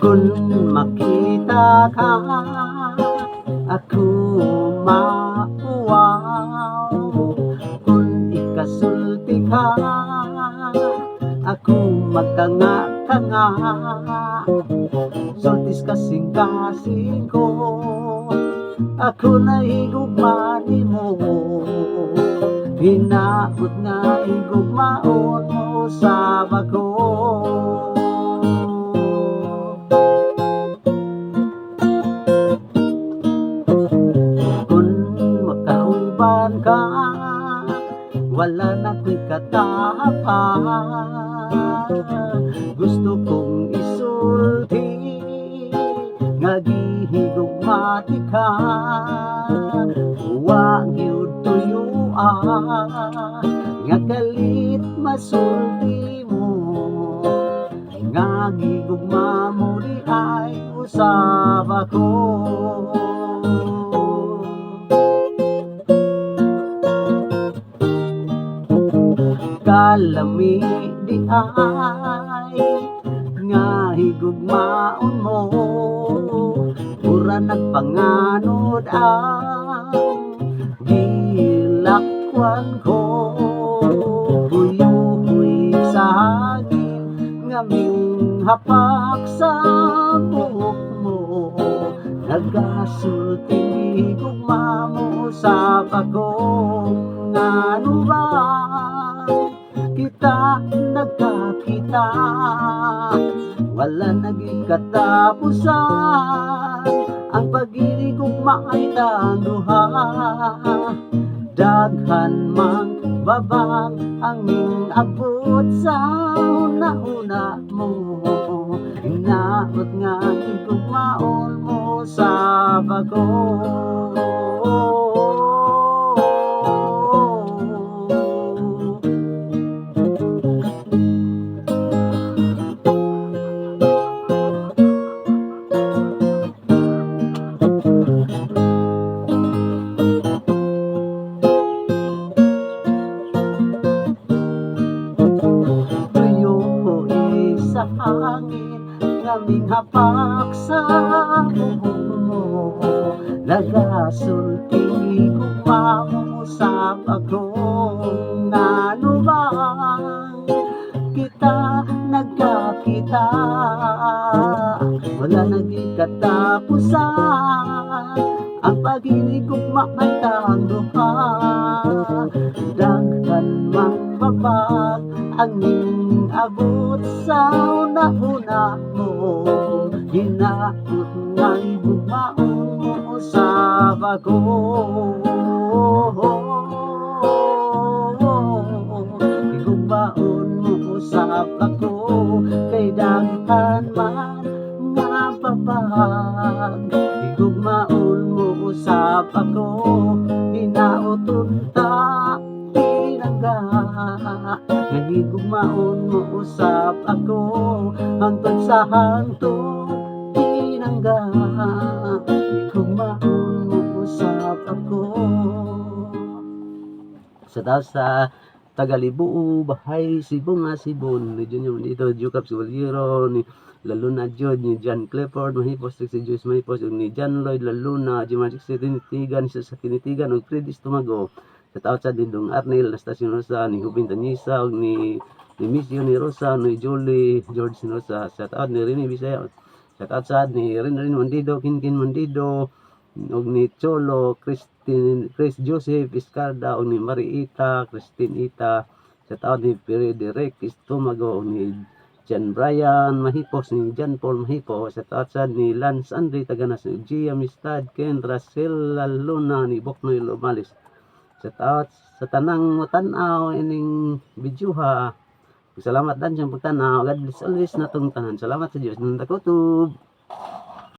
Kung makita ka, ako mauwaw. Kung ikasulti ka, ako magkanga-kanga. Sultis kasing-kasing ko, ako na higugmani mo. Hinaot nga higugmaon mo sa bako. Kung makauban ka, wala na ko'y katapan. Gusto kong isulti nga gihigugmati ka. Wa gyud tuyuan nga kalit masulti mo, nga gigugma mo di ay usab ako. Kalami di ay nga higugmaon mo, pura nagpanganod ang gilakwan ko. Huyo-huy sa hangin nga minghapak sa buhok mo, nagasulting higugma mo sa pagong. Ano ba kita nagkakita, wala naging katapusan. Ang pag-ibig ugma ay duha, daghan mang babang ang abot sa una-una mo. Hinaot nga higugmaon mo sa bago. Sa hangin nga minghapak sa buhok mo, nagasulting higugma mo sa pagong. Ano ba kita nagkakita, wala naging katapusan. Ang pag-ibig ugma ay duha, daghan mang babag ang abot sa una-una mo. Hinaot nga higugmaon mo sa bago. Higugmaon mo sa bago, kay daghan man nga babag. Higugmaon mo sa bago, hinaot unta tinangga. Higugmaon mo usap ako, hangtod sa hangtod tinangga. Higugmaon mo usap ako. Sa taas sa Tagalibu, Bahay, Sibong nga Sibon, ni Junior dito, Jukap Sibaliro, ni Laluna Jod, ni John Clifford Mahipos, si Joyce Mahipos, ni John Lloyd Laluna, Jimatic sa Tinitigan, sa Kinitigan, o Credis Tumago. Sa taot sa Dindong Arnel, Nastasyon Rosa, ni Hubin Tanisa, ni Missio ni Rosa, ni Julie George Rosa. Sa taot ni Rini Bisaya, sa taot sa ni Rin Mandido, Kinkin Mandido, og ni Cholo, Chris Joseph Iscarda, og ni Mariita, Christine Ita. Sa taot ni Pere Derek Istomago, og ni John Brian Mahipos, ni John Paul Mahipos. Sa taot sa ni Lance Andre Taganas, ni Gia Amistad, Ken Racel Luna, ni Boknoy Lomalis. Sa taot sa tanang matanaw ining bidyuha. Salamat dan sa pagtanaw. God bless always natong tanan. Salamat sa Diyos ng takutob.